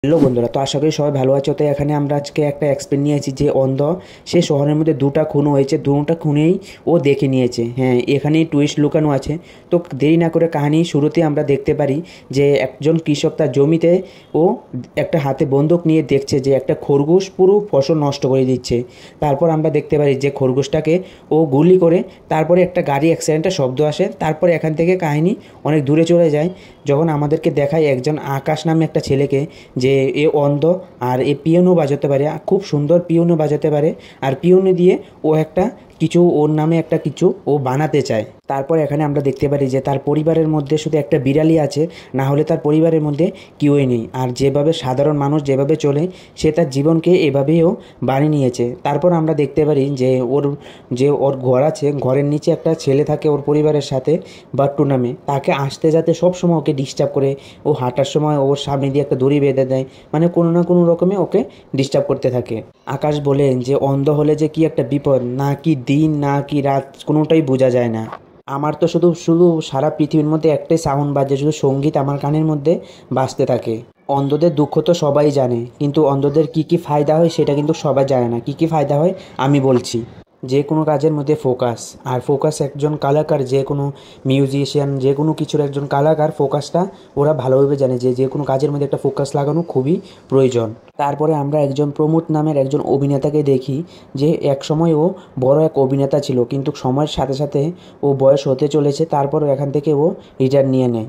Hello বন্ধুরা, তো আশা করি সবাই ভালো আছো। তো এখানে আমরা আজকে একটা এক্সপেরিয়েন্স নিয়েছি যে অন্ধ সে শহরের মধ্যে দুটা খুন হয়েছে, দুটা খুনেই ও দেখে নিয়েছে। হ্যাঁ, এখানেই টুইস্ট লুকানো আছে। তো দেরি না করে কাহিনী শুরুতে আমরা দেখতে পারি যে একজন কৃষক তার জমিতে ও একটা হাতে বন্দুক নিয়ে দেখছে যে একটা খরগোশ পুরো ফসল নষ্ট করে দিচ্ছে। তারপর আমরা দেখতে পারি যে খরগোশটাকে ও গুলি করে, তারপরে একটা গাড়ি অ্যাক্সিডেন্টের শব্দ আসে। তারপরে এখান থেকে কাহিনী অনেক দূরে চলে যায়, যখন আমাদেরকে দেখায় একজন আকাশ নামে একটা ছেলেকে, যে এ অন্ধ আর এ পিয়ানো বাজাতে পারে, খুব সুন্দর পিয়ানো বাজাতে পারে। আর পিয়ানো দিয়ে ও একটা কিছু, ওর নামে একটা কিছু ও বানাতে চায়। তারপর এখানে আমরা দেখতে পারি যে তার পরিবারের মধ্যে শুধু একটা বিড়ালই আছে, না হলে তার পরিবারের মধ্যে কেউই নেই। আর যেভাবে সাধারণ মানুষ যেভাবে চলে, সে তার জীবনকে এভাবেও বানিয়ে নিয়েছে। তারপর আমরা দেখতে পারি যে ওর ঘর আছে, ঘরের নিচে একটা ছেলে থাকে ওর পরিবারের সাথে, বাট্টু নামে। তাকে আসতে যাতে সবসময় ওকে ডিস্টার্ব করে, ও হাঁটার সময় ওর সামনে দিয়ে একটা দড়ি বেঁধে দেয়, মানে কোনো না কোনো রকমে ওকে ডিস্টার্ব করতে থাকে। আকাশ বলেন যে অন্ধ হলে যে কি একটা বিপদ, না কি দিন না কি রাত, কোনোটাই বোঝা যায় না। আমার তো শুধু শুধু সারা পৃথিবীর মধ্যে একটাই সাউন্ড বাজে, শুধু সঙ্গীত আমার কানের মধ্যে বাজতে থাকে। অন্ধদের দুঃখ তো সবাই জানে, কিন্তু অন্ধদের কি কি ফায়দা হয় সেটা কিন্তু সবাই জানে না। কি কি ফায়দা হয় আমি বলছি। যে কোনো কাজের মধ্যে ফোকাস, আর ফোকাস একজন কলাকার, যে কোনো মিউজিশিয়ান, যে কোনো কিছুর একজন কলাকার ফোকাসটা ওরা ভালোভাবে জানে যে যে কোনো কাজের মধ্যে একটা ফোকাস লাগানো খুবই প্রয়োজন। তারপরে আমরা একজন প্রমোদ নামের একজন অভিনেতাকে দেখি, যে এক সময় ও বড় এক অভিনেতা ছিল, কিন্তু সময়ের সাথে সাথে ও বয়স হতে চলেছে, তারপর এখান থেকে ও রিটায়ার নিয়ে নেয়।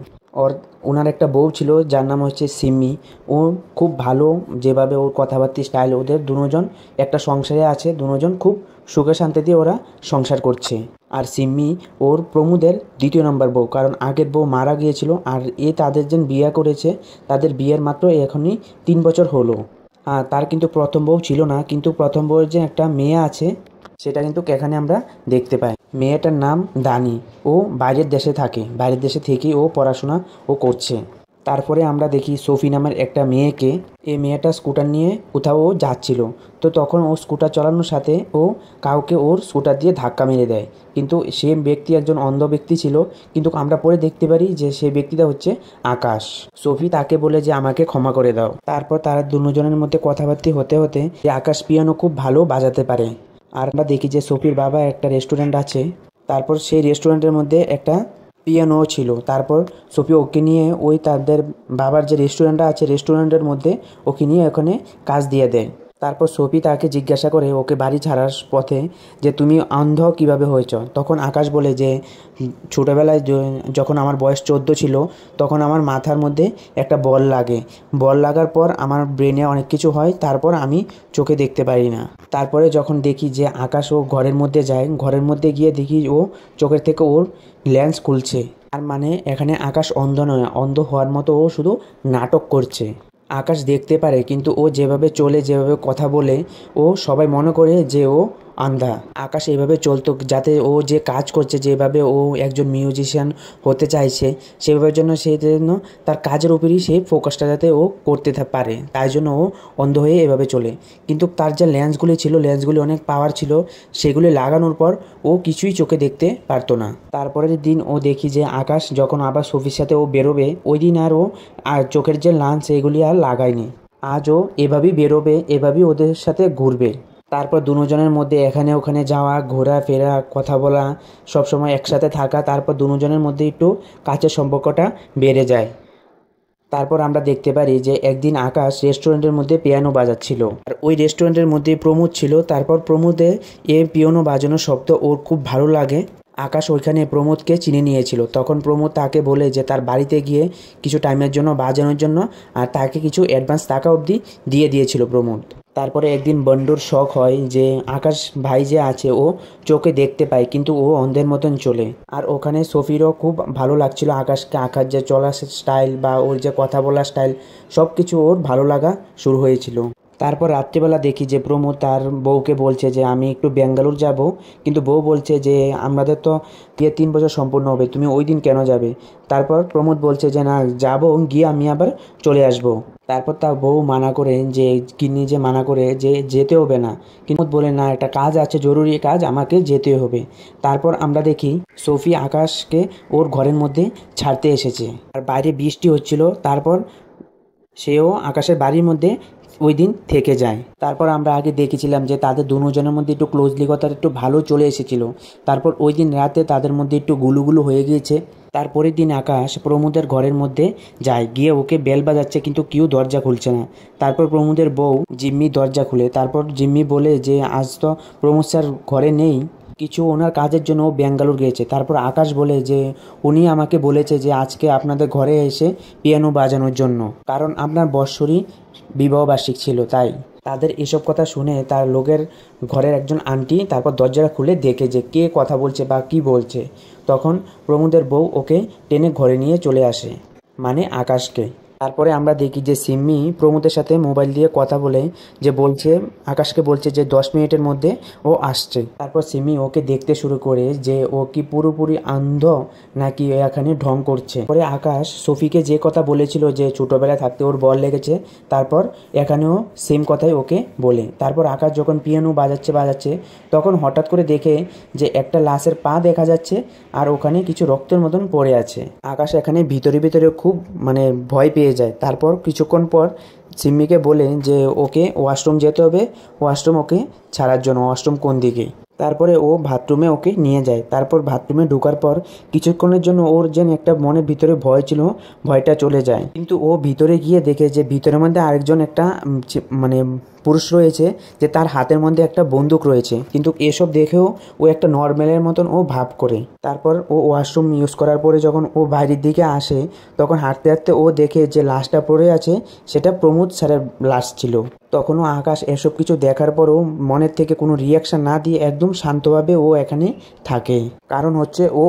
ওনার একটা বউ ছিল যার নাম হচ্ছে সিমি। ও খুব ভালো, যেভাবে ওর কথাবার্তা স্টাইল, ওদের দুজন একটা সংসারে আছে, দুজন খুব সুখে শান্তিতে ওরা সংসার করছে। আর সিম্মি ওর প্রমোদের দ্বিতীয় নম্বর বউ, কারণ আগের বউ মারা গিয়েছিল। আর তাদের যে বিয়ে করেছে, তাদের বিয়ের মাত্র এখনই 3 বছর হলো। তার কিন্তু প্রথম বউ ছিল না, কিন্তু প্রথম বউয়ের যে একটা মেয়ে আছে, সেটা কিন্তু এখানে আমরা দেখতে পাই। মেয়েটার নাম দানি। ও বাইরের দেশে থাকে, বাইরের দেশে থেকেই ও পড়াশোনা ও করছে। তারপরে আমরা দেখি সোফি নামের একটা মেয়েকে। এই মেয়েটা স্কুটার নিয়ে কোথাও ও যাচ্ছিল, তো তখন ও স্কুটার চালানোর সাথে ও কাউকে ওর স্কুটার দিয়ে ধাক্কা মেরে দেয়। কিন্তু সে ব্যক্তি একজন অন্ধ ব্যক্তি ছিল, কিন্তু আমরা পরে দেখতে পারি যে সেই ব্যক্তিটা হচ্ছে আকাশ। সোফি তাকে বলে যে আমাকে ক্ষমা করে দাও। তারপর তারা দুজনের মধ্যে কথাবার্তা হতে হতে যে আকাশ পিয়ানো খুব ভালো বাজাতে পারে। আর আমরা দেখি যে সোফির বাবা একটা রেস্টুরেন্ট আছে, তারপর সেই রেস্টুরেন্টের মধ্যে একটা পিয়ানো ছিল। তারপর সোফি ওকে নিয়ে ওই তাদের বাবার যে রেস্টুরেন্টটা আছে, রেস্টুরেন্টের মধ্যে ওকে নিয়ে ওখানে কাজ দিয়ে দেয়। তারপর সোফি তাকে জিজ্ঞাসা করে ওকে বাড়ি ছাড়ার পথে, যে তুমি অন্ধ কিভাবে হয়েছ। তখন আকাশ বলে যে ছোটোবেলায় যখন আমার বয়স 14 ছিল, তখন আমার মাথার মধ্যে একটা বল লাগে। বল লাগার পর আমার ব্রেনে অনেক কিছু হয়, তারপর আমি চোখে দেখতে পারি না। তারপরে যখন দেখি যে আকাশ ও ঘরের মধ্যে যায়, ঘরের মধ্যে গিয়ে দেখি ও চোখের থেকে ওর লেন্স খুলছে। আর মানে এখানে আকাশ অন্ধ নয়, অন্ধ হওয়ার মতো ও শুধু নাটক করছে। আকাশ দেখতে পারে, কিন্তু ও যেভাবে চলে, যেভাবে কথা বলে, ও সবাই মনে করে যে ও আন্ধা। আকাশ এইভাবে চলতো যাতে ও যে কাজ করছে, যেভাবে ও একজন মিউজিশিয়ান হতে চাইছে, সেভাবে জন্য সেই জন্য তার কাজের উপরই সেই ফোকাসটা যাতে ও করতে পারে, তাই জন্য ও অন্ধ হয়ে এভাবে চলে। কিন্তু তার যে লেন্সগুলি ছিল, লেন্সগুলি অনেক পাওয়ার ছিল, সেগুলি লাগানোর পর ও কিছুই চোখে দেখতে পারতো না। তারপরের দিন ও দেখি যে আকাশ যখন আবার সফির সাথে ও বেরোবে, ওই দিন আর ও আর চোখের যে লেন্স এগুলি আর লাগায়নি। আজও এভাবেই বেরোবে, এভাবেই ওদের সাথে ঘুরবে। তারপর দুজনের মধ্যে এখানে ওখানে যাওয়া, ঘোরাফেরা, কথা বলা, সবসময় একসাথে থাকা, তারপর দুজনের মধ্যে একটু কাছের সম্পর্কটা বেড়ে যায়। তারপর আমরা দেখতে পারি যে একদিন আকাশ রেস্টুরেন্টের মধ্যে পিয়ানো বাজাচ্ছিল, আর ওই রেস্টুরেন্টের মধ্যে প্রমোদ ছিল। তারপর প্রমোদে পিয়ানো বাজানোর শব্দ ওর খুব ভালো লাগে। আকাশ ওইখানে প্রমোদকে চিনে নিয়েছিল। তখন প্রমোদ তাকে বলে যে তার বাড়িতে গিয়ে কিছু টাইমের জন্য বাজানোর জন্য, আর তাকে কিছু অ্যাডভান্স টাকা অবধি দিয়ে দিয়েছিল প্রমোদ। তারপরে একদিন বন্ডুর শখ হয় যে আকাশ ভাই যে আছে ও চোখে দেখতে পায়, কিন্তু ও অন্ধের মতন চলে। আর ওখানে সফিরও খুব ভালো লাগছিল আকাশকে, আকাশ যে চলার স্টাইল বা ওর যে কথা বলার স্টাইল, সব কিছু ওর ভালো লাগা শুরু হয়েছিল। তারপর রাত্রিবেলা দেখি যে প্রমোদ তার বউকে বলছে যে আমি একটু ব্যাঙ্গালোর যাব, কিন্তু বউ বলছে যে আমাদের তো 3 বছর সম্পূর্ণ হবে, তুমি ওই দিন কেন যাবে। তারপর প্রমোদ বলছে যে না, যাব, গিয়ে আমি আবার চলে আসব। তারপর তার বউ মানা করে, যে নিজে মানা করে যে যেতে হবে না, কিন্তু বলে না, একটা কাজ আছে, জরুরি কাজ, আমাকে যেতে হবে। তারপর আমরা দেখি সোফি আকাশকে ওর ঘরের মধ্যে ছাড়তে এসেছে, আর বাইরে বৃষ্টি হচ্ছিল। তারপর সেও আকাশের বাড়ির মধ্যে ওই দিন থেকে যায়। তারপর আমরা আগে দেখেছিলাম যে তাদের দুজনের মধ্যে একটু ক্লোজলি কথা একটু ভালো চলে এসেছিল। তারপর ওই দিন রাতে তাদের মধ্যে একটু গুলুগুলু হয়ে গিয়েছে। তারপরের দিন আকাশ প্রমোদের ঘরের মধ্যে যায়, গিয়ে ওকে বেল বাজাচ্ছে কিন্তু কেউ দরজা খুলছে না। তারপর প্রমোদের বউ জিম্মি দরজা খুলে। তারপর জিম্মি বলে যে আজ তো প্রমোদ স্যার ঘরে নেই, কিছু ওনার কাজের জন্য ও ব্যাঙ্গালোর গিয়েছে। তারপর আকাশ বলে যে উনি আমাকে বলেছে যে আজকে আপনাদের ঘরে এসে পিয়ানো বাজানোর জন্য, কারণ আপনার বৎসরই বিবাহবার্ষিক ছিল। তাই তাদের এসব কথা শুনে তার লোকের ঘরের একজন আন্টি তারপর দরজাটা খুলে দেখে যে কে কথা বলছে বা কি বলছে। তখন প্রমোদের বউ ওকে টেনে ঘরে নিয়ে চলে আসে, মানে আকাশকে। তারপরে আমরা দেখি যে সিম্মি প্রমোদের সাথে মোবাইল দিয়ে কথা বলে যে বলছে, আকাশকে বলছে যে 10 মিনিটের মধ্যে ও আসছে। তারপর সিম্মি ওকে দেখতে শুরু করে যে ও কি পুরোপুরি অন্ধ নাকি এখানে ঢং করছে। পরে আকাশ সফিকে যে কথা বলেছিল যে ছোটোবেলায় থাকতে ওর বল লেগেছে, তারপর এখানেও সেম কথাই ওকে বলে। তারপর আকাশ যখন পিয়ানো বাজাচ্ছে তখন হঠাৎ করে দেখে যে একটা লাশের পা দেখা যাচ্ছে আর ওখানে কিছু রক্তের মতন পড়ে আছে। আকাশ এখানে ভিতরে ভিতরে খুব মানে ভয় পেয়ে যায়। তারপর কিছুক্ষণ পর সিম্মিকে বলে যে ওকে ওয়াশরুম যেতে হবে, ওয়াশরুম ওকে ছাড়ার জন্য, ওয়াশরুম কোন দিকে। তারপরে ও বাথরুমে ওকে নিয়ে যায়। তারপর বাথরুমে ঢোকার পর কিছুক্ষণের জন্য ওর যেন একটা মনের ভিতরে ভয় ছিল, ভয়টা চলে যায়। কিন্তু ও ভিতরে গিয়ে দেখে যে ভিতরের মধ্যে আরেকজন একটা মানে পুরুষ রয়েছে, যে তার হাতের মধ্যে একটা বন্দুক রয়েছে। কিন্তু এসব দেখেও ও একটা নর্মালের মতন ও ভাব করে। তারপর ও ওয়াশরুম ইউজ করার পরে যখন ও বাইরের দিকে আসে তখন হাঁটতে হাঁটতে ও দেখে যে লাশটা পড়ে আছে সেটা প্রমোদ স্যারের লাশ ছিল। তখনও আকাশ এসব কিছু দেখার পরও মনের থেকে কোনো রিয়াকশান না দিয়ে একদম শান্তভাবে ও এখানে থাকে। কারণ হচ্ছে ও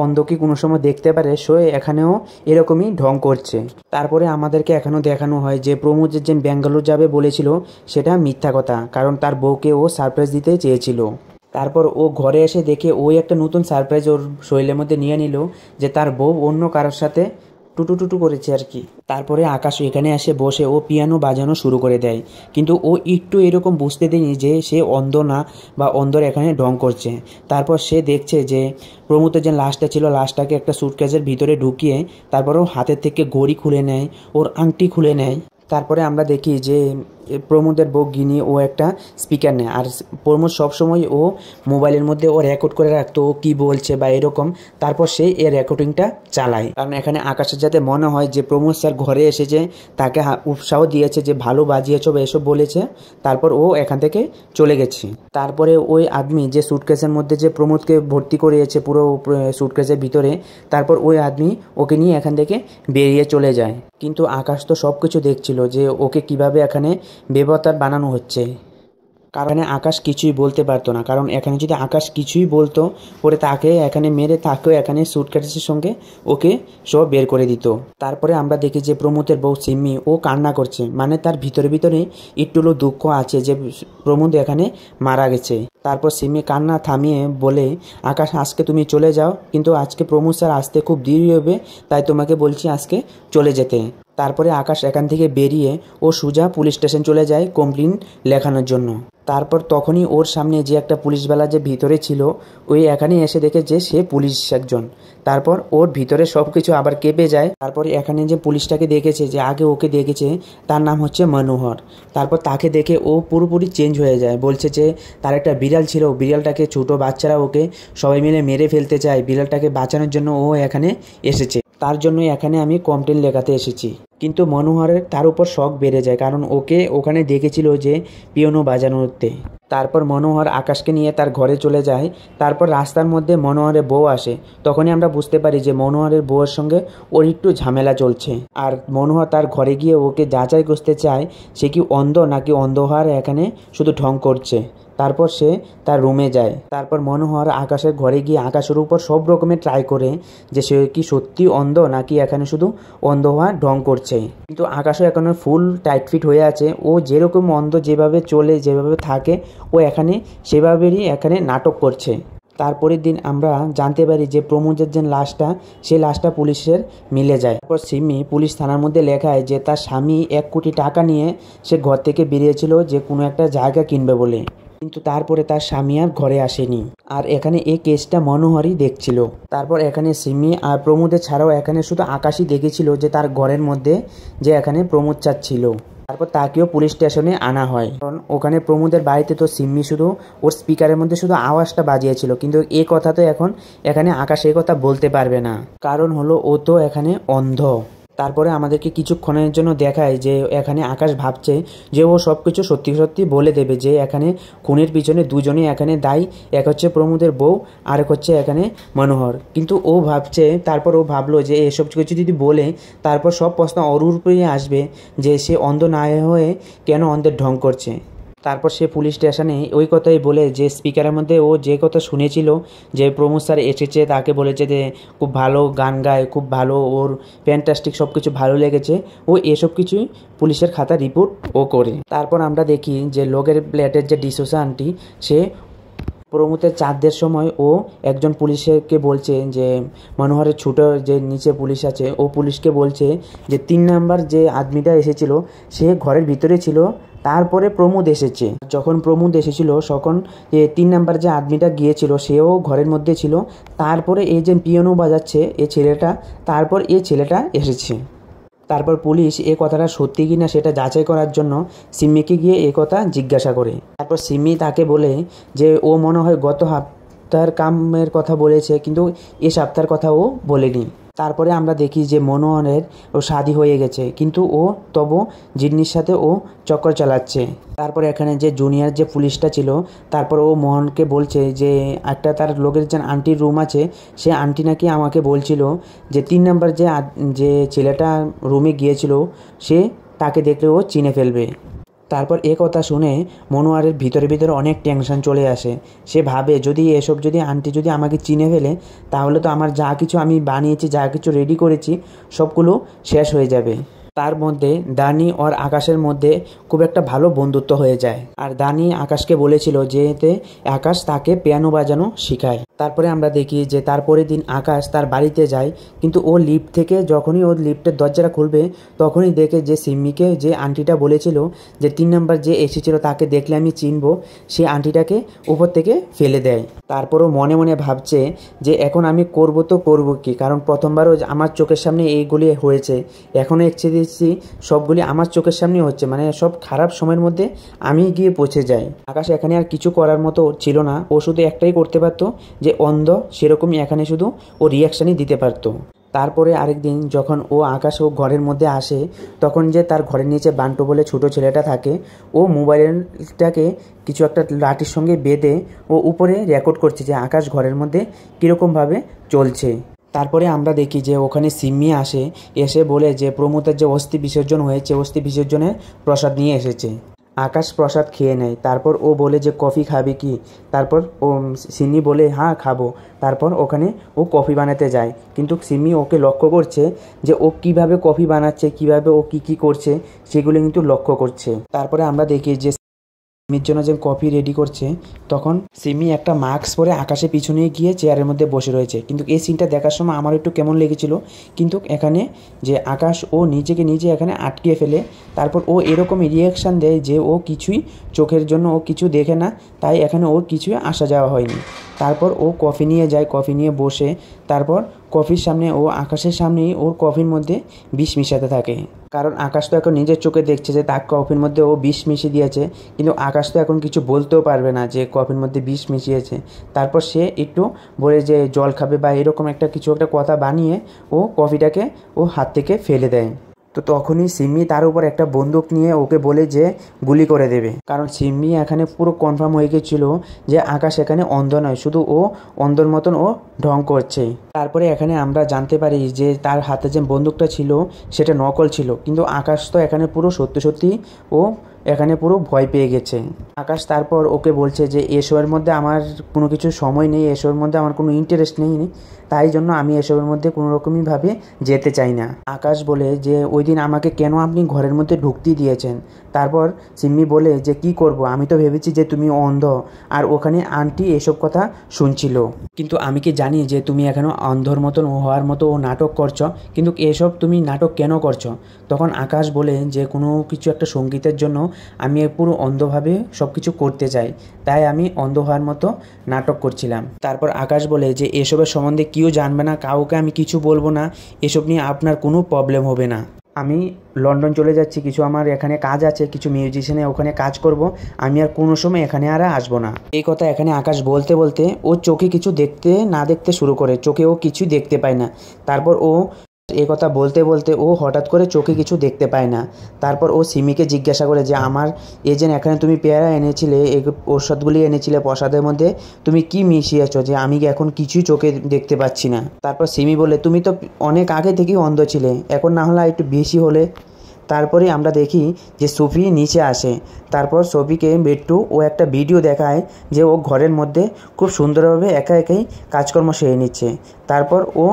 অন্ধকে কোনো সময় দেখতে পারে, সো এখানেও এরকমই ঢং করছে। তারপরে আমাদেরকে এখানেও দেখানো হয় যে প্রমোদ যে ব্যাঙ্গালোর যাবে বলেছিল সেটা মিথ্যা কথা, কারণ তার বউকে ও সারপ্রাইজ দিতে চেয়েছিল। তারপর ও ঘরে এসে দেখে ওই একটা নতুন সারপ্রাইজ ওর শরীরের মধ্যে নিয়ে নিল, যে তার বউ অন্য কারোর সাথে টুটু করেছে আর কি। তারপরে আকাশ এখানে এসে বসে ও পিয়ানো বাজানো শুরু করে দেয়, কিন্তু ও একটু এরকম বুঝতে দেয়নি যে সে অন্ধ না বা অন্ধর এখানে ঢং করছে। তারপর সে দেখছে যে প্রমোদের যে লাশটা ছিল লাশটাকে একটা সুটকেসের ভিতরে ঢুকিয়ে তারপর ও হাতের থেকে ঘড়ি খুলে নেয়, ওর আংটি খুলে নেয়। তারপরে আমরা দেখি যে প্রমোদের বউ গিনি ও একটা স্পিকার নেয়, আর প্রমোদ সবসময় ও মোবাইলের মধ্যে ও রেকর্ড করে রাখতো ও কী বলছে বা এরকম। তারপর সে এই রেকর্ডিংটা চালায়, কারণ এখানে আকাশের যাতে মনে হয় যে প্রমোদ স্যার ঘরে এসেছে, তাকে উৎসাহ দিয়েছে যে ভালো বাজিয়েছ বা এসব বলেছে। তারপর ও এখান থেকে চলে গেছে। তারপরে ওই আদমি যে সুটকেসের মধ্যে যে প্রমোদকে ভর্তি করিয়েছে পুরো সুটকেসের ভিতরে, তারপর ওই আদমি ওকে নিয়ে এখান থেকে বেরিয়ে চলে যায়। কিন্তু আকাশ তো সব কিছু দেখছিল যে ওকে কিভাবে এখানে বেবতার বানানো হচ্ছে। কারণ আকাশ কিছুই বলতে পারতো না, কারণ এখানে যদি আকাশ কিছুই বলতো পরে তাকে এখানে মেরে তাকেও এখানে সুটকেসের সঙ্গে ওকে সব বের করে দিত। তারপরে আমরা দেখি যে প্রমোদের বউ সিম্মি ও কান্না করছে, মানে তার ভিতরে ভিতরে একটু দুঃখ আছে যে প্রমোদ এখানে মারা গেছে। তারপর সিম্মি কান্না থামিয়ে বলে, আকাশ আজকে তুমি চলে যাও, কিন্তু আজকে প্রমোদ স্যার আসতে খুব দেরি হবে, তাই তোমাকে বলছি আজকে চলে যেতে। তারপরে আকাশ এখান থেকে বেরিয়ে ও সোজা পুলিশ স্টেশন চলে যায় কমপ্লেন লেখানোর জন্য। তারপর তখনই ওর সামনে যে একটা পুলিশওয়ালা যে ভিতরে ছিল ওই এখানে এসে দেখে যে সে পুলিশ একজন। তারপর ওর ভিতরে সব কিছু আবার কেঁপে যায়। তারপরে এখানে যে পুলিশটাকে দেখেছে, যে আগে ওকে দেখেছে, তার নাম হচ্ছে মনোহর। তারপর তাকে দেখে ও পুরোপুরি চেঞ্জ হয়ে যায়, বলছে যে তার একটা বিড়াল ছিল, বিড়ালটাকে ছোটো বাচ্চারা ওকে সবাই মিলে মেরে ফেলতে চায়, বিড়ালটাকে বাঁচানোর জন্য ও এখানে এসেছে, তার জন্য এখানে আমি কমপ্লেন লেখাতে এসেছি। কিন্তু মনোহরের তার উপর শখ বেড়ে যায়, কারণ ওকে ওখানে দেখেছিল যে পিয়ানো বাজানোতে। তারপর মনোহর আকাশকে নিয়ে তার ঘরে চলে যায়। তারপর রাস্তার মধ্যে মনোহরের বউ আসে, তখনই আমরা বুঝতে পারি যে মনোহরের বউয়ের সঙ্গে ওর একটু ঝামেলা চলছে। আর মনোহর তার ঘরে গিয়ে ওকে যাচাই করতে চায় সে কি অন্ধ নাকি অন্ধ হওয়ার এখানে শুধু ঢং করছে। তারপর সে তার রুমে যায়। তারপর মনোহর আকাশের ঘরে গিয়ে আকাশের উপর সব রকমের ট্রাই করে যে সে কি সত্যি অন্ধ নাকি এখানে শুধু অন্ধ হওয়া ঢং করছে। কিন্তু আকাশও এখানে ফুল টাইট ফিট হয়ে আছে, ও যেরকম অন্ধ যেভাবে চলে যেভাবে থাকে ও এখানে সেভাবেই এখানে নাটক করছে। তারপরের দিন আমরা জানতে পারি যে প্রমোদের যে লাশটা, সেই লাশটা পুলিশের মিলে যায়। তারপর সিমি পুলিশ থানার মধ্যে লেখায় যে তার স্বামী 1 কোটি টাকা নিয়ে সে ঘর থেকে বেরিয়েছিল যে কোনো একটা জায়গা কিনবে বলে। কিন্তু তারপরে তার স্বামী আর ঘরে আসেনি। আর এখানে এই কেসটা মনোহরই দেখছিল। তারপর এখানে সিমি আর প্রমোদের ছাড়াও এখানে শুধু আকাশই দেখেছিল যে তার ঘরের মধ্যে যে এখানে প্রমোদ চাচ্ছিল। তারপর তাকেও পুলিশ স্টেশনে আনা হয়, কারণ ওখানে প্রমোদের বাড়িতে তো সিম্মি শুধু ওর স্পিকারের মধ্যে শুধু আওয়াজটা বাজিয়েছিল, কিন্তু এই কথা তো এখন এখানে আকাশ এই কথা বলতে পারবে না, কারণ হলো ও তো এখানে অন্ধ। তারপরে আমাদেরকে কিছুক্ষণের জন্য দেখায় যে এখানে আকাশ ভাবছে যে ও সব কিছু সত্যি সত্যি বলে দেবে, যে এখানে খুনের পিছনে দুজনেই এখানে দায়ী, এক হচ্ছে প্রমোদের বউ আর এক হচ্ছে এখানে মনোহর। কিন্তু ও ভাবছে, তারপর ও ভাবলো যে এসব কিছু যদি বলে তারপর সব প্রশ্ন ওর উপরেই আসবে যে সে অন্ধ না হয়ে কেন অন্ধের ঢং করছে। তারপর সে পুলিশ স্টেশনে ওই কথাই বলে যে স্পিকারের মধ্যে ও যে কথা শুনেছিল যে প্রমোদ স্যার এসেছে, তাকে বলেছে যে খুব ভালো গান গায়, খুব ভালো, ওর ফ্যান্টাস্টিক সব কিছু ভালো লেগেছে, ও এসব কিছুই পুলিশের খাতা রিপোর্ট ও করে। তারপর আমরা দেখি যে লোকের প্লেটের যে ডিসোসা আন্টি, সে প্রমোদের চাঁদের সময় ও একজন পুলিশকে বলছে যে মনোহরের ছোটো যে নিচে পুলিশ আছে, ও পুলিশকে বলছে যে 3 নাম্বার যে আদমিটা এসেছিল সে ঘরের ভিতরে ছিল, তারপরে প্রমোদ এসেছে। যখন প্রমোদ এসেছিল তখন যে 3 নাম্বার যে আদমিটা গিয়েছিল সেও ঘরের মধ্যে ছিল, তারপরে এই যে পিয়ানো বাজাচ্ছে এই ছেলেটা, তারপর এই ছেলেটা এসেছে। তারপর পুলিশ এ কথাটা সত্যি কি না সেটা যাচাই করার জন্য সিম্মিকে গিয়ে এ কথা জিজ্ঞাসা করে। তারপর সিম্মি তাকে বলে যে ও মনে হয় গত সপ্তাহের কামের কথা বলেছে, কিন্তু এ সপ্তাহের কথা ও বলেনি। তারপরে আমরা দেখি যে মনোহরের ও শাদি হয়ে গেছে, কিন্তু ও তবু জিন্নির সাথে ও চক্কর চালাচ্ছে। তারপরে এখানে যে জুনিয়র যে পুলিশটা ছিল, তারপর ও মোহনকে বলছে যে একটা তার লোকের যে আন্টির রুম আছে, সে আন্টি নাকি আমাকে বলছিল যে 3 নাম্বার যে ছেলেটা রুমে গিয়েছিল সে তাকে দেখলে ও চিনে ফেলবে। তারপর এ কথা শুনে মনোয়ারের ভিতরে ভিতরে অনেক টেনশন চলে আসে। সে ভাবে যদি এসব যদি আন্টি যদি আমাকে চিনে ফেলে তাহলে তো আমার যা কিছু আমি বানিয়েছি, যা কিছু রেডি করেছি সবগুলো শেষ হয়ে যাবে। তার মধ্যে দানি আর আকাশের মধ্যে খুব একটা ভালো বন্ধুত্ব হয়ে যায়। আর দানি আকাশকে বলেছিল যে এতে আকাশ তাকে পিয়ানো বাজানো শেখায়। তারপরে আমরা দেখি যে তারপরের দিন আকাশ তার বাড়িতে যায়, কিন্তু ও লিফট থেকে যখনই ও লিফটের দরজাটা খুলবে তখনই দেখে যে সিম্মিকে যে আন্টিটা বলেছিল যে 3 নাম্বার যে এসেছিল তাকে দেখলে আমি চিনবো, সে আন্টিটাকে উপর থেকে ফেলে দেয়। তারপরও মনে মনে ভাবছে যে এখন আমি করব তো করব কি, কারণ প্রথমবারও আমার চোখের সামনে এইগুলি হয়েছে, এখনও একছে দিচ্ছি সবগুলি আমার চোখের সামনে হচ্ছে, মানে সব খারাপ সময়ের মধ্যে আমি গিয়ে পৌঁছে যাই। আকাশ এখানে আর কিছু করার মতো ছিল না, ও শুধু একটাই করতে পারতো যে অন্ধ, সেরকমই এখানে শুধু ও রিয়াকশানই দিতে পারতো। তারপরে আরেকদিন যখন ও আকাশ ও ঘরের মধ্যে আসে, তখন যে তার ঘরের নিচে বান্টু বলে ছোটো ছেলেটা থাকে, ও মোবাইলটাকে কিছু একটা লাঠির সঙ্গে বেঁধে ও উপরে রেকর্ড করছে যে আকাশ ঘরের মধ্যে কীরকমভাবে চলছে। তারপরে আমরা দেখি যে ওখানে সিম্মি আসে, এসে বলে যে প্রমোদের যে অস্থি বিসর্জন হয়েছে অস্থি বিসর্জনের প্রসাদ নিয়ে এসেছে। আকাশ প্রসাদ খেয়ে নেয়, তারপর ও বলে যে কফি খাবে কি, তারপর ও সিম্মি বলে হ্যাঁ খাবো। তারপর ওখানে ও কফি বানাতে যায়, কিন্তু সিম্মি ওকে লক্ষ্য করছে যে ও কিভাবে কফি বানাচ্ছে, কিভাবে ও কি করছে সেগুলো কিন্তু লক্ষ্য করছে। তারপরে আমরা দেখি যে সিমির জন্য যে কফি রেডি করছে, তখন সিমি একটা মাস্ক পরে আকাশে পিছনে গিয়ে চেয়ারের মধ্যে বসে রয়েছে। কিন্তু এই সিনটা দেখার সময় আমার একটু কেমন লেগেছিল, কিন্তু এখানে যে আকাশ ও নিজেকে নিজে এখানে আটকিয়ে ফেলে, তারপর ও এরকমই রিয়াকশান দেয় যে ও কিছুই চোখের জন্য ও কিছু দেখে না, তাই এখানে ওর কিছুই আসা যাওয়া হয়নি। তারপর ও কফি নিয়ে যায়, কফি নিয়ে বসে, তারপর কফির সামনে ও আকাশের সামনেই ওর কফির মধ্যে বিষ মিশাতে থাকে, কারণ আকাশ তো এখন নিজের চোখে দেখছে যে তার কফির মধ্যে ও বিষ মিশিয়ে দিয়েছে, কিন্তু আকাশ তো এখন কিছু বলতেও পারবে না যে কফির মধ্যে বিষ মিশিয়েছে। তারপর সে একটু বলে যে জল খাবে বা এরকম একটা কিছু একটা কথা বানিয়ে ও কফিটাকে ও হাত থেকে ফেলে দেয়। তো তখনই সিম্মি তার উপর একটা বন্দুক নিয়ে ওকে বলে যে গুলি করে দেবে, কারণ সিম্মি এখানে পুরো কনফার্ম হয়ে গেছিল যে আকাশ এখানে অন্ধ নয়, শুধু ও অন্ধর মতন ও ঢং করছে। তারপরে এখানে আমরা জানতে পারি যে তার হাতে যে বন্দুকটা ছিল সেটা নকল ছিল, কিন্তু আকাশ তো এখানে পুরো সত্যি সত্যি ও এখানে পুরো ভয় পেয়ে গেছে। আকাশ তারপর ওকে বলছে যে এসবের মধ্যে আমার কোনো কিছু সময় নেই, এসবের মধ্যে আমার কোনো ইন্টারেস্ট নেই, তাই জন্য আমি এসবের মধ্যে কোনো রকমইভাবে যেতে চাই না। আকাশ বলে যে ওই দিন আমাকে কেন আপনি ঘরের মধ্যে ঢুকতে দিয়েছেন। তারপর সিম্মি বলে যে কি করব, আমি তো ভেবেছি যে তুমি অন্ধ আর ওখানে আন্টি এসব কথা শুনছিল, কিন্তু আমি কি জানি যে তুমি এখনও অন্ধর মতন হওয়ার মতো ও নাটক করছো, কিন্তু এসব তুমি নাটক কেন করছো। তখন আকাশ বলে যে কোনো কিছু একটা সঙ্গীতের জন্য আমি পুরো অন্ধভাবে সব কিছু করতে চাই, তাই আমি অন্ধ হওয়ার মতো নাটক করছিলাম। তারপর আকাশ বলে যে এসবের সম্বন্ধে কেউ জানবে না, কাউকে আমি কিছু বলবো না, এসব নিয়ে আপনার কোনো প্রবলেম হবে না। আমি লন্ডন চলে যাচ্ছি, কিছু আমার এখানে কাজ আছে, কিছু মিউজিশিয়ানে ওখানে কাজ করব, আমি আর কোনো সময় এখানে আর আসবো না। এই কথা এখানে আকাশ বলতে বলতে ও চোখে কিছু দেখতে শুরু করে, চোখে ও কিছু দেখতে পায় না। তারপর ও এই কথা বলতে বলতে ও হঠাৎ করে চোখে কিছু দেখতে পায় না। তারপর ও সিমিকে জিজ্ঞাসা করে যে আমার এজেন্ট এখানে তুমি পেয়ারা এনেছিলে, এই ঔষধগুলি এনেছিলে প্রসাদের মধ্যে, তুমি কি মিশিয়েছো যে আমি এখন কিছুই চোখে দেখতে পাচ্ছি না। তারপর সিমি বলে তুমি তো অনেক আগে থেকেই অন্ধ ছিলে, এখন না হলে একটু বেশি হলে। তারপরে আমরা দেখি যে সোফি নিচে আসে। তারপর সোফিকে বিট্টু ও একটা ভিডিও দেখায় যে ও ঘরের মধ্যে খুব সুন্দরভাবে একা একাই কাজকর্ম সেরে নিচ্ছে। তারপর ও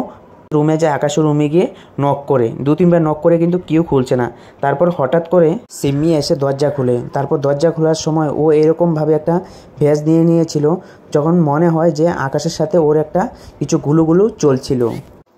রুমে যায়, আকাশের রুমে গিয়ে নক করে 2-3 বার নক করে কিন্তু কেউ খুলছে না। তারপর হঠাৎ করে সিম্মি এসে দরজা খুলে। তারপর দরজা খোলার সময় ও এরকমভাবে একটা ভেজ নিয়েছিল, যখন মনে হয় যে আকাশের সাথে ওর একটা কিছু গুলুগুলু চলছিল।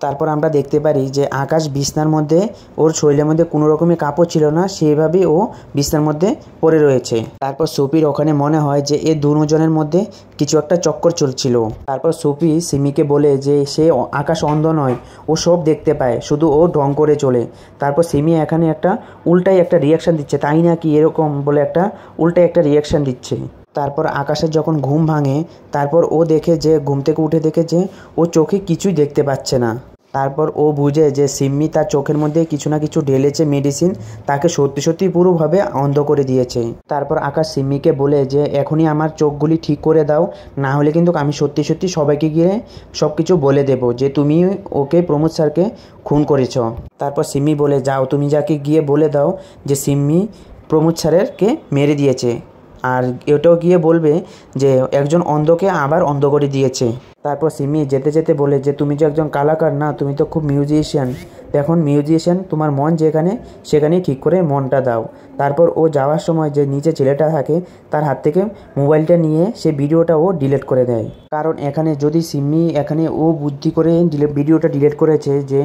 তারপর আমরা দেখতে পারি যে আকাশ বিছনার মধ্যে, ওর শরীরের মধ্যে কোনো রকমের কাপড় ছিল না, সেইভাবেই ও বিছনার মধ্যে পড়ে রয়েছে। তারপর সোফির ওখানে মনে হয় যে এ দুজনের মধ্যে কিছু একটা চক্কর চলছিল। তারপর সোফি সিমিকে বলে যে সে আকাশ অন্ধ নয়, ও সব দেখতে পায়, শুধু ও ঢং করে চলে। তারপর সিমি এখানে একটা উল্টাই একটা রিয়াকশান দিচ্ছে, তাই না কি এরকম বলে একটা উল্টাই একটা রিয়াকশান দিচ্ছে। তারপর আকাশের যখন ঘুম ভাঙে, তারপর ও দেখে যে ঘুম থেকে উঠে দেখে যে ও চোখে কিছুই দেখতে পাচ্ছে না। তারপর ও বুঝে যে সিম্মি তার চোখের মধ্যে কিছু না কিছু ঢেলেছে মেডিসিন, তাকে সত্যি সত্যি পুরোভাবে অন্ধ করে দিয়েছে। তারপর আকাশ সিম্মিকে বলে যে এখনই আমার চোখগুলি ঠিক করে দাও, না হলে কিন্তু আমি সত্যি সত্যি সবাইকে গিয়ে সব কিছু বলে দেবো যে তুমি ওকে প্রমোদ স্যারকে খুন করেছ। তারপর সিম্মি বলে যাও, তুমি যাকে গিয়ে বলে দাও যে সিম্মি প্রমোদ স্যারকে মেরে দিয়েছে, আর এটাও গিয়ে বলবে যে একজন অন্ধকে আবার অন্ধ করে দিয়েছে। তারপর সিমি যেতে যেতে বলে যে তুমি যে একজন কলাকার না, তুমি তো খুব মিউজিশিয়ান, এখন মিউজিশিয়ান তোমার মন যেখানে সেখানেই ঠিক করে মনটা দাও। তারপর ও যাওয়ার সময় যে নিচে ছেলেটা থাকে তার হাত থেকে মোবাইলটা নিয়ে সে ভিডিওটা ও ডিলিট করে দেয়। কারণ এখানে যদি সিমি এখানে ও বুদ্ধি করে ভিডিওটা ডিলিট করেছে যে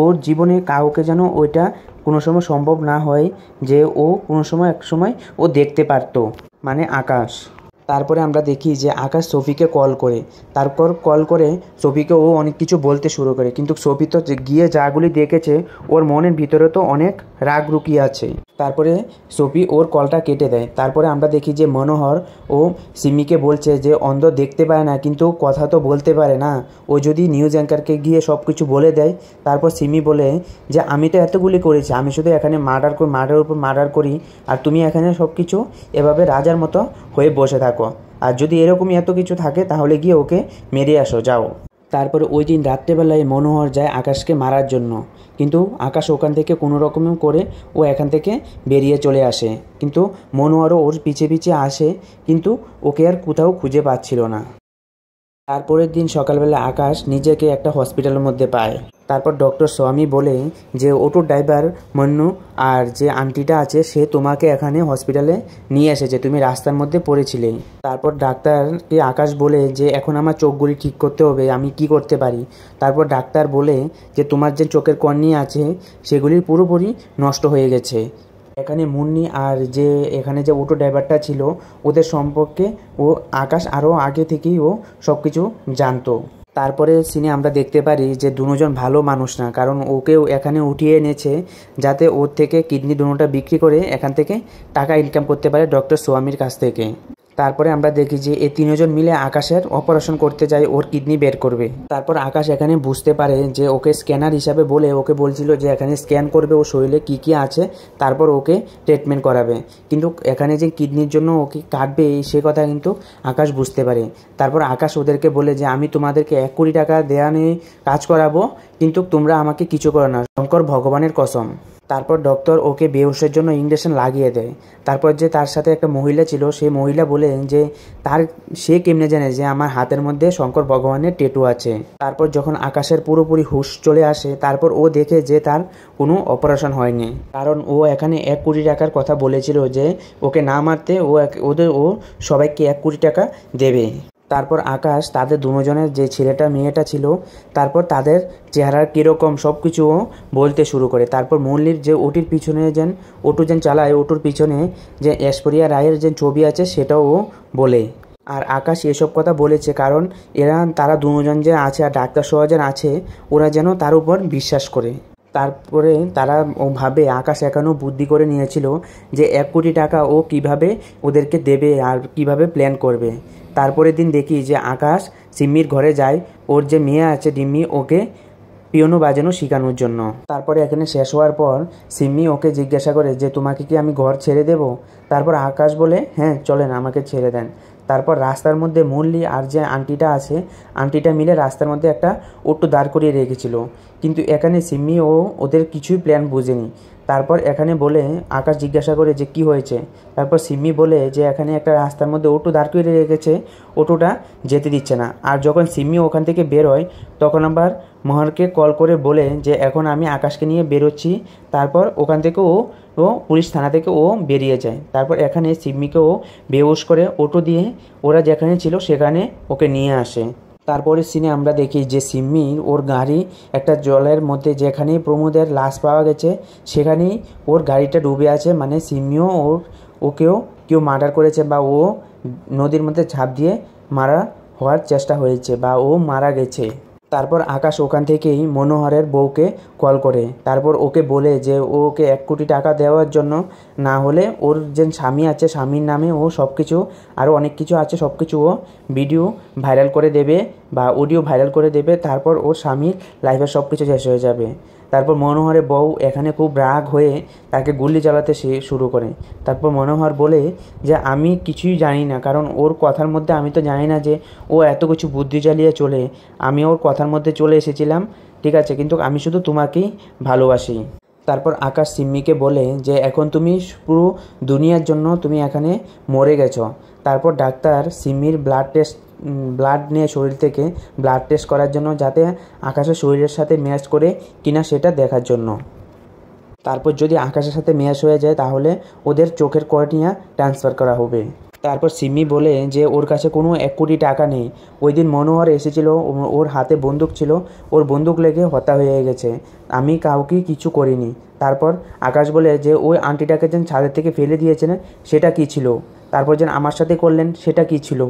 ওর জীবনে কাউকে যেন ওইটা কোনো সময় সম্ভব না হয় যে ও কোনো সময় এক সময় ও দেখতে পারতো, মানে আকাশ। তারপরে আমরা দেখি যে আকাশ সোফিকে কল করে, তারপর কল করে সোফিকে ও অনেক কিছু বলতে শুরু করে, কিন্তু সোফি তো গিয়ে যাগুলি দেখেছে ওর মনের ভিতরে তো অনেক রাগ রুকিয়ে আছে। তারপরে সোফি ওর কলটা কেটে দেয়। তারপরে আমরা দেখি যে মনোহর ও সিমিকে বলছে যে অন্ধ দেখতে পায় না কিন্তু কথা তো বলতে পারে না, ও যদি নিউজ অ্যাঙ্কারকে গিয়ে সব কিছু বলে দেয়। তারপর সিমি বলে যে আমি তো এতগুলি করেছি, আমি শুধু এখানে মার্ডারের উপর মার্ডার করি, আর তুমি এখানে সব কিছু এভাবে রাজার মতো হয়ে বসে থাকো, আর যদি এরকমই এত কিছু থাকে তাহলে গিয়ে ওকে মেরে আসো, যাও। তারপরে ওই দিন রাত্রেবেলায় মনোহর যায় আকাশকে মারার জন্য, কিন্তু আকাশ ওখান থেকে কোনো রকম করে ও এখান থেকে বেরিয়ে চলে আসে, কিন্তু মনোহরও ওর পিছে পিছে আসে, কিন্তু ওকে আর কোথাও খুঁজে পাচ্ছিল না। তারপরের দিন সকালবেলা আকাশ নিজেকে একটা হসপিটালের মধ্যে পায়। তারপর ডক্টর স্বামী বলে যে অটো ড্রাইভার মন্নু আর যে আন্টিটা আছে সে তোমাকে এখানে হসপিটালে নিয়ে এসেছে, তুমি রাস্তার মধ্যে পড়েছিলে। তারপর ডাক্তারকে আকাশ বলে যে এখন আমার চোখগুলি ঠিক করতে হবে, আমি কি করতে পারি। তারপর ডাক্তার বলে যে তোমার যে চোখের কর্নিয়া আছে সেগুলি পুরোপুরি নষ্ট হয়ে গেছে। এখানে মুন্নি আর যে এখানে যে অটো ড্রাইভারটা ছিল ওদের সম্পর্কে ও আকাশ আরও আগে থেকেই ও সব কিছু জানতো। তারপরে সিনে আমরা দেখতে পারি যে দুজন ভালো মানুষ না, কারণ ওকেও এখানে উঠিয়ে এনেছে যাতে ওর থেকে কিডনি দুটোটা বিক্রি করে এখান থেকে টাকা ইনকাম করতে পারে ডক্টর সোয়ামীর কাছ থেকে। তারপরে আমরা দেখি যে এই তিনজন মিলে আকাশের অপারেশন করতে যায়, ওর কিডনি বের করবে। তারপর আকাশ এখানে বুঝতে পারে যে ওকে স্ক্যানার হিসাবে বলে ওকে বলছিল যে এখানে স্ক্যান করবে ও শরীরে কী কী আছে, তারপর ওকে ট্রিটমেন্ট করাবে, কিন্তু এখানে যে কিডনির জন্য ওকে কাটবে সে কথা কিন্তু আকাশ বুঝতে পারে। তারপর আকাশ ওদেরকে বলে যে আমি তোমাদেরকে 1 কোটি টাকা দেওয়া নিয়ে কাজ করাবো, কিন্তু তোমরা আমাকে কিছু করো না, শঙ্কর ভগবানের কসম। তারপর ডক্টর ওকে বেহুশের জন্য ইঞ্জেকশন লাগিয়ে দেয়। তারপর যে তার সাথে একটা মহিলা ছিল সেই মহিলা বলে যে সে কেমনে জানে যে আমার হাতের মধ্যে শঙ্কর ভগবানের ট্যাটু আছে। তারপর যখন আকাশের পুরোপুরি হুঁশ চলে আসে তারপর ও দেখে যে তার কোনো অপারেশন হয়নি, কারণ ও এখানে 1 কোটি টাকার কথা বলেছিল যে ওকে না মারতে ও সবাইকে 1 কোটি টাকা দেবে। তারপর আকাশ তাদের দুজনের যে ছেলেটা মেয়েটা ছিল তারপর তাদের চেহারা কীরকম সব কিছু বলতে শুরু করে। তারপর মুরলির যে ওটির পিছনে যেন অটো যেন চালায়, অটোর পিছনে যে ঐশ্বরিয়া রায়ের যে ছবি আছে সেটাও বলে। আর আকাশ এসব কথা বলেছে কারণ তারা দুজন যে আছে আর ডাক্তার সহজন আছে ওরা যেন তার উপর বিশ্বাস করে। তারপরে তারা ভাবে আকাশ এখনও বুদ্ধি করে নিয়েছিল যে 1 কোটি টাকা ও কিভাবে ওদেরকে দেবে আর কিভাবে প্ল্যান করবে। তারপরের দিন দেখি যে আকাশ সিম্মির ঘরে যায়, ওর যে মেয়ে আছে ডিম্মি ওকে পিয়ানো বাজানো শেখানোর জন্য। তারপরে এখানে শেষ হওয়ার পর সিম্মি ওকে জিজ্ঞাসা করে যে তোমাকে কি আমি ঘর ছেড়ে দেব? তারপর আকাশ বলে হ্যাঁ চলেন আমাকে ছেড়ে দেন। তারপর রাস্তার মধ্যে মুরলি আর যে আন্টিটা আছে আন্টিটা মিলে রাস্তার মধ্যে একটা অটো দাঁড় করিয়ে রেখেছিল, কিন্তু এখানে সিম্মি ও ওদের কিছুই প্ল্যান বুঝেনি। তারপর এখানে বলে আকাশ জিজ্ঞাসা করে যে কি হয়েছে। তারপর সিম্মি বলে যে এখানে একটা রাস্তার মধ্যে অটো দাঁড় করিয়ে রেখেছে, অটোটা যেতে দিচ্ছে না। আর যখন সিম্মি ওখান থেকে বের হয় তখন আবার মহারকে কল করে বলে যে এখন আমি আকাশকে নিয়ে বেরোচ্ছি। তারপর ওখান থেকে ও পুলিশ থানা থেকে ও বেরিয়ে যায়। তারপর এখানে সিম্মিকে ও বেহুশ করে অটো দিয়ে ওরা যেখানে ছিল সেখানে ওকে নিয়ে আসে। তারপরে সিনে আমরা দেখি যে সিম্মি ওর গাড়ি একটা জলের মধ্যে যেখানে প্রমোদের লাশ পাওয়া গেছে সেখানেই ওর গাড়িটা ডুবে আছে, মানে সিম্মিও ওকেও কেউ মার্ডার করেছে বা ও নদীর মধ্যে ঝাঁপ দিয়ে মারা হওয়ার চেষ্টা হয়েছে বা ও মারা গেছে। তারপর আকাশ ওখান থেকেই মনোহরের বউকে কল করে, তারপর ওকে বলে যে ওকে 1 কোটি টাকা দেওয়ার জন্য, না হলে ওর যে স্বামী আছে স্বামীর নামে ও সব কিছু আরও অনেক কিছু আছে সব কিছু ও ভিডিও ভাইরাল করে দেবে বা অডিও ভাইরাল করে দেবে। তারপর ওর স্বামীর লাইফের সব কিছু শেষ হয়ে যাবে। তারপর মনোহরের বউ এখানে খুব রাগ হয়ে তাকে গুলি চালাতে শুরু করে। তারপর মনোহর বলে যে আমি কিছুই জানি না, কারণ ওর কথার মধ্যে আমি তো জানি না যে ও এত কিছু বুদ্ধি চালিয়ে চলে। আমি ওর কথার মধ্যে চলে এসেছিলাম, ঠিক আছে, কিন্তু আমি শুধু তোমাকেই ভালোবাসি। তারপর আকাশ সিম্মিকে বলে যে এখন তুমি পুরো দুনিয়ার জন্য তুমি এখানে মরে গেছো। তারপর ডাক্তার সিম্মির ব্লাড নিয়ে শরীর থেকে ব্লাড টেস্ট করার জন্য, যাতে আকাশের শরীরের সাথে ম্যাচ করে কিনা সেটা দেখার জন্য। তারপর যদি আকাশের সাথে ম্যাচ হয়ে যায় তাহলে ওদের চোখের কর্নিয়া ট্রান্সফার করা হবে। তারপর সিম্মি বলে যে ওর কাছে কোনো 1 কোটি টাকা নেই। ওই দিন মনোহর এসেছিল, ওর হাতে বন্দুক ছিল, ওর বন্দুক লেগে হত্যা হয়ে গেছে, আমি কাউকে কিছু করিনি। তারপর আকাশ বলে যে ওই আন্টিটাকে যেন ছাদের থেকে ফেলে দিয়েছেন সেটা কী ছিল, তারপর যেন আমার সাথে করলেন সেটা কী ছিল।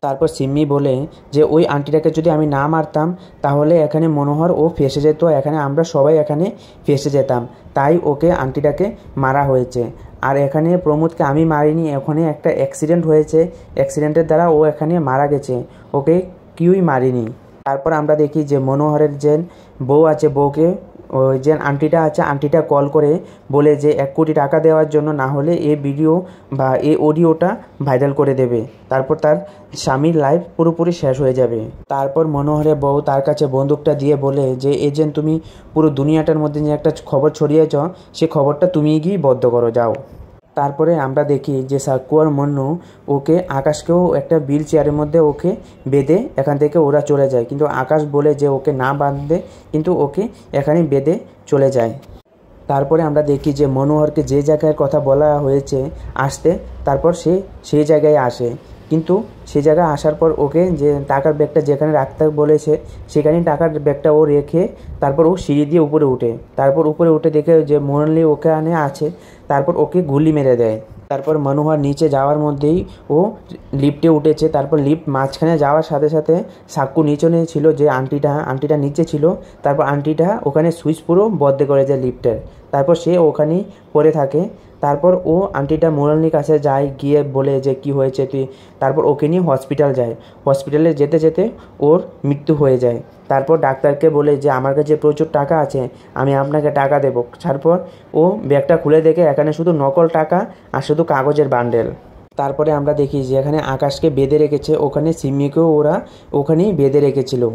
তারপর সিম্মি বলে যে ওই আন্টিটাকে যদি আমি না মারতাম তাহলে এখানে মনোহর ও ফেসে যেত, এখানে আমরা সবাই এখানে ফেসে যেতাম, তাই ওকে আন্টিটাকে মারা হয়েছে। আর এখানে প্রমোদকে আমি মারিনি, এখানে একটা অ্যাক্সিডেন্ট হয়েছে, অ্যাক্সিডেন্টের দ্বারা ও এখানে মারা গেছে, ওকে কেউই মারিনি। তারপর আমরা দেখি যে মনোহরের যে বউ আছে বউকে ওই যে আন্টিটা আছে আন্টিটা কল করে বলে যে 1 কোটি টাকা দেওয়ার জন্য, না হলে এই ভিডিও বা এই অডিওটা ভাইরাল করে দেবে, তারপর তার স্বামীর লাইফ পুরোপুরি শেষ হয়ে যাবে। তারপর মনোহরের বউ তার কাছে বন্দুকটা দিয়ে বলে যে এজেন্ট তুমি পুরো দুনিয়াটার মধ্যে যে একটা খবর ছড়িয়েছ সে খবরটা তুমি গিয়ে বদ্ধ করো, যাও। তারপরে আমরা দেখি যে সাক্কু আর মন্নু ওকে আকাশকেও একটা হুইল চেয়ারের মধ্যে ওকে বেঁধে এখান থেকে ওরা চলে যায়, কিন্তু আকাশ বলে যে ওকে না বাঁধবে, কিন্তু ওকে এখানে বেঁধে চলে যায়। তারপরে আমরা দেখি যে মনোহরকে যে জায়গার কথা বলা হয়েছে আসতে, তারপর সে সেই জায়গায় আসে, কিন্তু সেই জায়গায় আসার পর ওকে যে টাকার ব্যাগটা যেখানে রাখতে বলেছে সেখানেই টাকার ব্যাগটা ও রেখে তারপর ও সিঁড়ি দিয়ে উপরে উঠে, তারপর উপরে উঠে দেখে যে মুরলি ওখানে আছে, তারপর ওকে গুলি মেরে দেয়। তারপর মনোহর নিচে যাওয়ার মধ্যেই ও লিফটে উঠেছে, তারপর লিফট মাঝখানে যাওয়ার সাথে সাথে সাক্কু নিচে ছিল যে আন্টিটা নিচে ছিল, তারপর আন্টিটা ওখানে সুইচ পুরো বন্ধ করে যায় লিফটের, তারপর সে ওখানেই পড়ে থাকে। তারপর ও আন্টিটা মুরলির কাছে যায়, গিয়ে বলে যে কি হয়েছে তুই, তারপর ওকে নিয়ে হসপিটাল যায়, হসপিটালে যেতে যেতে ওর মৃত্যু হয়ে যায়। তারপর ডাক্তারকে বলে যে আমার কাছে প্রচুর টাকা আছে, আমি আপনাকে টাকা দেবো। তারপর ও ব্যাগটা খুলে দেখে এখানে শুধু নকল টাকা আর শুধু কাগজের বান্ডেল। তারপরে আমরা দেখি যে এখানে আকাশকে বেঁধে রেখেছে, ওখানে সিম্মিকেও ওরা ওখানেই বেঁধে রেখেছিল।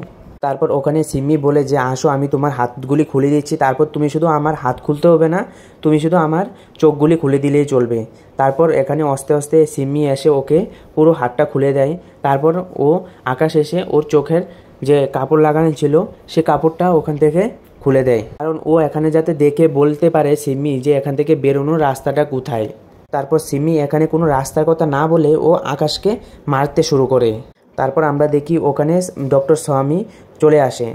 তারপর ওখানে সিম্মি বলে যে আসো আমি তোমার হাতগুলি খুলে দিচ্ছি, তারপর তুমি শুধু আমার হাত খুলতে হবে না, তুমি শুধু আমার চোখগুলি খুলে দিলেই চলবে। তারপর এখানে আস্তে আস্তে সিম্মি এসে ওকে পুরো হাতটা খুলে দেয়। তারপর ও আকাশ এসে ওর চোখের যে কাপড় লাগানো ছিল সে কাপড়টা ওখান থেকে খুলে দেয়, কারণ ও এখানে যাতে দেখে বলতে পারে সিম্মি যে এখান থেকে বেরোনোর রাস্তাটা কোথায়। তারপর সিম্মি এখানে কোনো রাস্তার কথা না বলে ও আকাশকে মারতে শুরু করে। তারপর আমরা দেখি ওখানে ডক্টর স্বামী চলে আসে।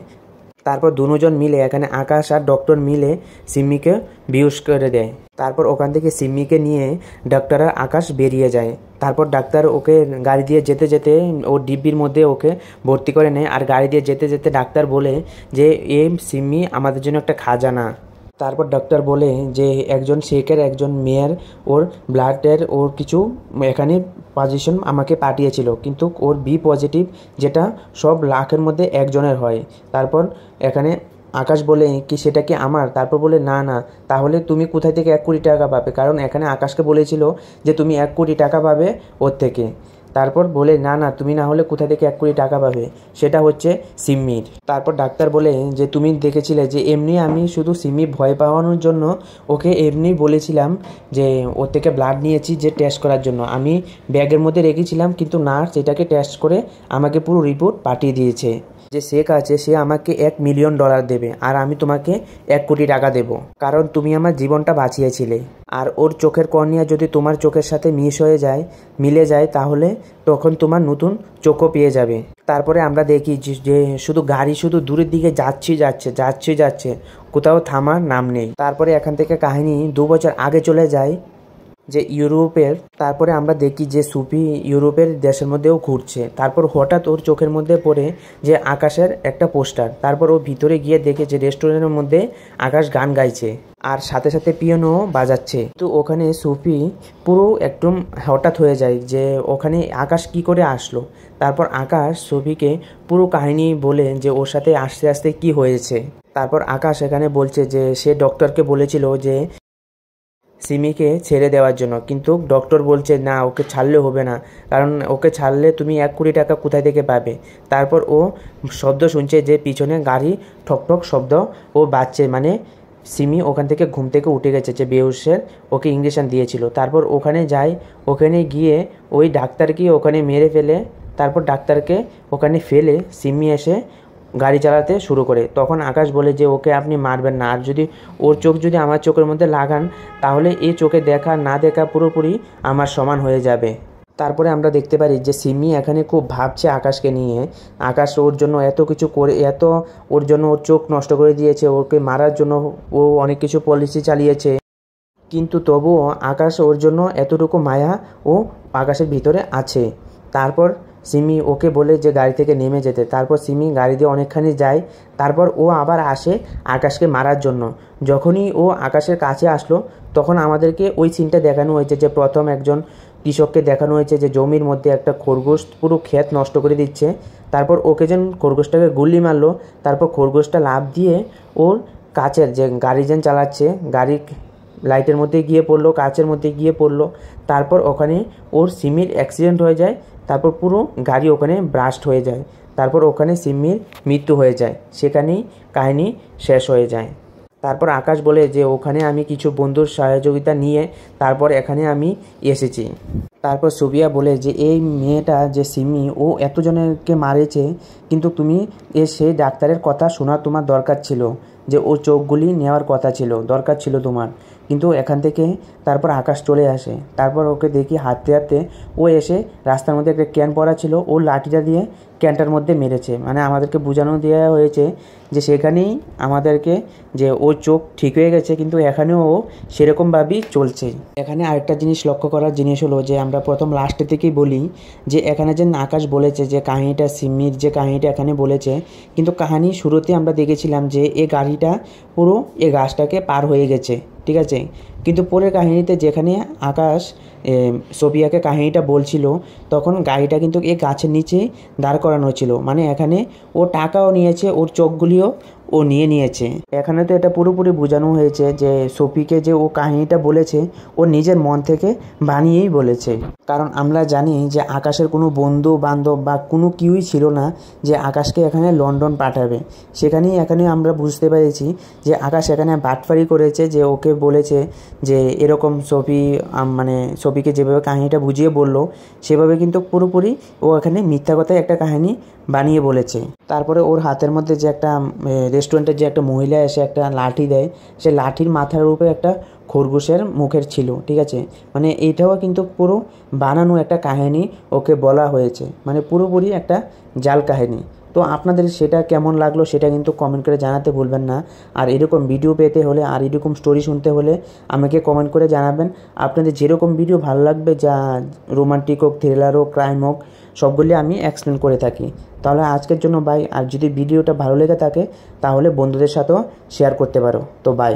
তারপর দুজন মিলে এখানে আকাশ আর ডক্টর মিলে সিম্মিকে বিহুশ করে দেয়। তারপর ওখান থেকে সিম্মিকে নিয়ে ডাক্তার আর আকাশ বেরিয়ে যায়। তারপর ডাক্তার ওকে গাড়ি দিয়ে যেতে যেতে ও ডিব্বির মধ্যে ওকে ভর্তি করে নেয়। আর গাড়ি দিয়ে যেতে যেতে ডাক্তার বলে যে এই সিম্মি আমাদের জন্য একটা খাজানা। তারপর ডাক্তার বলে যে একজন শেখের একজন মেয়ের ওর ব্লাডের ওর কিছু এখানে পজিশন আমাকে পাঠিয়েছিল, কিন্তু ওর বি পজিটিভ, যেটা সব লাখের মধ্যে একজনের হয়। তারপর এখানে আকাশ বলে কি সেটা কি আমার? তারপর বলে না না, তাহলে তুমি কোথায় থেকে 1 কোটি টাকা পাবে? কারণ এখানে আকাশকে বলেছিল যে তুমি 1 কোটি টাকা পাবে ওর থেকে। তারপর বলে না না, তুমি না হলে কোথা থেকে 1 কোটি টাকা পাবে? সেটা হচ্ছে সিম্মির। তারপর ডাক্তার বলে যে তুমি দেখেছিলে যে এমনি আমি শুধু সিম্মি ভয় পাওয়ানোর জন্য ওকে এমনি বলেছিলাম যে ওর থেকে ব্লাড নিয়েছি যে টেস্ট করার জন্য, আমি ব্যাগের মধ্যে রেখেছিলাম, কিন্তু নার্স এটাকে টেস্ট করে আমাকে পুরো রিপোর্ট পাঠিয়ে দিয়েছে। যে শেখ আছে সে আমাকে $1 মিলিয়ন দেবে, আর আমি তোমাকে 1 কোটি টাকা দেবো, কারণ তুমি আমার জীবনটা বাঁচিয়েছিলে। আর ওর চোখের কর্নিয়া যদি তোমার চোখের সাথে মিলে যায় তাহলে তখন তোমার নতুন চোখও পেয়ে যাবে। তারপরে আমরা দেখি যে শুধু গাড়ি শুধু দূরের দিকে যাচ্ছে, কোথাও থামার নাম নেই। তারপরে এখান থেকে কাহিনী 2 বছর আগে চলে যায় যে ইউরোপের। তারপরে আমরা দেখি যে সুফি ইউরোপের দেশের মধ্যেও ঘুরছে। তারপর হঠাৎ ওর চোখের মধ্যে পড়ে যে আকাশের একটা পোস্টার। তারপর ও ভিতরে গিয়ে দেখে যে রেস্টুরেন্টের মধ্যে আকাশ গান গাইছে আর সাথে সাথে পিয়ানো বাজাচ্ছে। তো ওখানে সুফি পুরো একদম হঠাৎ হয়ে যায় যে ওখানে আকাশ কি করে আসলো। তারপর আকাশ সুফিকে পুরো কাহিনী বলে যে ওর সাথে আস্তে আস্তে কি হয়েছে। তারপর আকাশ এখানে বলছে যে সে ডক্টরকে বলেছিল যে সিমিকে ছেড়ে দেওয়ার জন্য, কিন্তু ডক্টর বলছে না, ওকে ছাড়লে হবে না, কারণ ওকে ছাড়লে তুমি 1 কোটি টাকা কোথায় থেকে পাবে। তারপর ও শব্দ শুনছে যে পিছনে গাড়ি ঠক শব্দ ও বাজছে, মানে সিমি ওখান থেকে ঘুম থেকে উঠে গেছে যে বেহুশের ওকে ইঞ্জেকশন দিয়েছিল। তারপর ওখানে যায়, ওখানে গিয়ে ওই ডাক্তারকে ওখানে মেরে ফেলে। তারপর ডাক্তারকে ওখানে ফেলে সিমি এসে গাড়ি চালাতে শুরু করে। তখন আকাশ বলে যে ওকে আপনি মারবেন না, আর যদি ওর চোখ যদি আমার চোখের মধ্যে লাগান তাহলে এই চোখে দেখা না দেখা পুরোপুরি আমার সমান হয়ে যাবে। তারপরে আমরা দেখতে পারি যে সিমি এখানে খুব ভাবছে আকাশকে নিয়ে। আকাশ ওর জন্য এত কিছু করে, ওর জন্য ওর চোখ নষ্ট করে দিয়েছে, ওকে মারার জন্য ও অনেক কিছু পলিসি চালিয়েছে, কিন্তু তবুও আকাশ ওর জন্য এতটুকু মায়া ও আকাশের ভিতরে আছে। তারপর সিমি ওকে বলে যে গাড়ি থেকে নেমে যেতে। তারপর সিমি গাড়ি দিয়ে অনেকখানি যায়। তারপর ও আবার আসে আকাশকে মারার জন্য। যখনই ও আকাশের কাছে আসলো তখন আমাদেরকে ওই সিনটা দেখানো হয়েছে যে প্রথম একজন কৃষককে দেখানো হয়েছে যে জমির মধ্যে একটা খরগোশ পুরো ক্ষেত নষ্ট করে দিচ্ছে। তারপর ওকে যেন খরগোশটাকে গুলি মারলো। তারপর খরগোশটা লাফ দিয়ে ওর কাছের যে গাড়ি যেন চালাচ্ছে গাড়ি লাইটের মধ্যে গিয়ে পড়লো, কাচের মধ্যে গিয়ে পড়লো। তারপর ওখানে ওর সিমির অ্যাক্সিডেন্ট হয়ে যায়। তারপর পুরো গাড়ি ওখানে ব্লাস্ট হয়ে যায়। তারপর ওখানে সিমির মৃত্যু হয়ে যায়। সেখানেই কাহিনী শেষ হয়ে যায়। তারপর আকাশ বলে যে ওখানে আমি কিছু বন্ধুর সহযোগিতা নিয়ে তারপর এখানে আমি এসেছি। তারপর সুবিয়া বলে যে এই মেয়েটা যে সিমি ও এতজনকে মারেছে, কিন্তু তুমি সেই ডাক্তারের কথা শোনা তোমার দরকার ছিল, যে ওর চোখগুলি নেওয়ার কথা ছিল, দরকার ছিল তোমার। কিন্তু এখান থেকে তারপর আকাশ চলে আসে। তারপর ওকে দেখি হাঁটতে হাঁটতে ও এসে রাস্তার মধ্যে একটা ক্যান পড়া ছিল, ও লাঠিটা দিয়ে ক্যানটার মধ্যে মেরেছে। মানে আমাদেরকে বোঝানো দেওয়া হয়েছে যে সেখানেই আমাদেরকে যে ওর চোখ ঠিক হয়ে গেছে, কিন্তু এখানেও ও সেরকমভাবেই চলছে। এখানে আরেকটা জিনিস লক্ষ্য করার জিনিস হলো যে আমরা প্রথম লাস্টে থেকেই বলি যে এখানে যে আকাশ বলেছে যে কাহিনীটা সিমির যে কাহিনীটা এখানে বলেছে, কিন্তু কাহিনী শুরুতে আমরা দেখেছিলাম যে এই গাড়িটা পুরো এই গাছটাকে পার হয়ে গেছে, ঠিক আছে। কিন্তু পরের কাহিনীতে যেখানে আকাশ সোফিয়াকে কাহিনীটা বলছিল তখন গাড়িটা কিন্তু এই গাছের নিচে দাঁড় করানো ছিল। মানে এখানে ও টাকাও নিয়েছে, ওর চোখগুলিও ও নিয়েছে। এখানে তো এটা পুরোপুরি বোঝানো হয়েছে যে সোফিকে যে ও কাহিনীটা বলেছে ও নিজের মন থেকে বানিয়েই বলেছে। কারণ আমরা জানি যে আকাশের কোনো বন্ধু বান্ধব বা কোনো কেউই ছিল না যে আকাশকে এখানে লন্ডন পাঠাবে। সেখানেই এখানে আমরা বুঝতে পেরেছি যে আকাশ এখানে বাটফারি করেছে, যে ওকে বলেছে যে এরকম মানে সোফিকে যেভাবে কাহিনীটা বুঝিয়ে বললো সেভাবে কিন্তু পুরোপুরি ও এখানে মিথ্যা কথায় একটা কাহিনী বানিয়ে বলেছে। তারপরে ওর হাতের মধ্যে যে একটা রেস্টুরেন্টের যে একটা মহিলা এসে একটা লাঠি দেয়, সে লাঠির মাথার উপরে একটা খরগোশের মুখের ছিল, ঠিক আছে। মানে এইটাও কিন্তু পুরো বানানো একটা কাহিনী ওকে বলা হয়েছে, মানে পুরোপুরি একটা জাল কাহিনী। তো আপনাদের সেটা কেমন লাগলো সেটা কিন্তু কমেন্ট করে জানাতে ভুলবেন না। আর এরকম ভিডিও পেতে হলে আর এরকম স্টোরি শুনতে হলে আমাকে কমেন্ট করে জানাবেন। আপনাদের যেরকম ভিডিও ভালো লাগবে, যা রোমান্টিক হোক, থ্রিলার হোক, ক্রাইম হোক, সবগুলি আমি এক্সপ্লেন করে থাকি। তাহলে আজকের জন্য বাই। আর যদি ভিডিওটা ভালো লেগে থাকে তাহলে বন্ধুদের সাথেও শেয়ার করতে পারো। তো বাই।